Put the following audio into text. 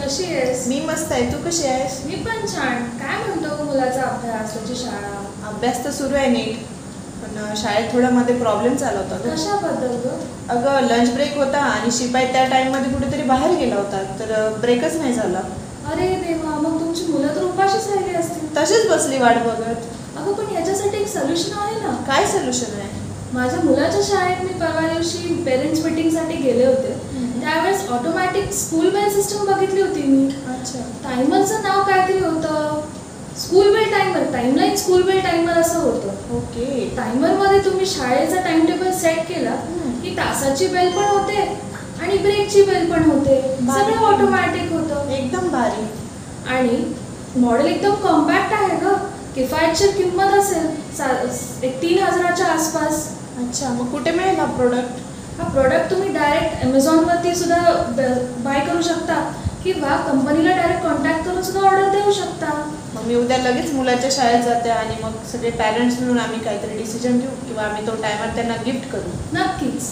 कशी आहेस? मी मस्त आहे. तू कशी आहेस? मी पण छान. काय म्हणतो मुलाचा अभ्यास, त्याची शाळा? अभ्यास तर सुरू आहे नीट, पण शाळेत थोडा मध्ये प्रॉब्लेम चालू होता ग. कशाबद्दल ग? अगं लंच ब्रेक होता आणि शिपाई त्या टाइममध्ये कुठेतरी बाहेर गेला होता, तर ब्रेकच नाही झाला. अरे देवा, मग तुमची मुलं तर उपाशीच राहिली असतील. तशीच बसली वाट बघत. अगं पण याच्यासाठी एक सोल्युशन आहे ना. काय सोल्युशन आहे? माझ्या मुलाच्या शाळेत मी परवा दिवशी पेरेंट्स मीटिंगसाठी गेले होते. त्यावेळेस ऑटोमॅटिक स्कूल बेल सिस्टम बघितली होती मी. अच्छा. टायमरचं नाव काहीतरी होतं, school bell timer, timeline school bell timer असं होतं. ओके. टायमरमध्ये तुम्ही शाळेचा टाइम टेबल सेट केला की तासाची बेल पण होते आणि ब्रेकची बेल पण होते. सगळं ऑटोमॅटिक होतं. एकदम भारी. आणि मॉडेल एकदम कॉम्पॅक्ट आहे ग. किफायतशीर किंमत असेल एक 3,000च्या आसपास. अच्छा, मग कुठे मिळेल हा प्रोडक्ट? हा प्रोडक्ट तुम्ही डायरेक्ट ॲमेझॉनवरती सुद्धा बाय करू शकता किंवा कंपनीला डायरेक्ट कॉन्टॅक्ट करून सुद्धा ऑर्डर देऊ शकता. मग मी उद्या लगेच मुलाच्या शाळेत जाते आणि मग सगळे पॅरेंट्स मिळून आम्ही काहीतरी डिसिजन घेऊ किंवा आम्ही तो टायमर त्यांना गिफ्ट करू. नक्कीच.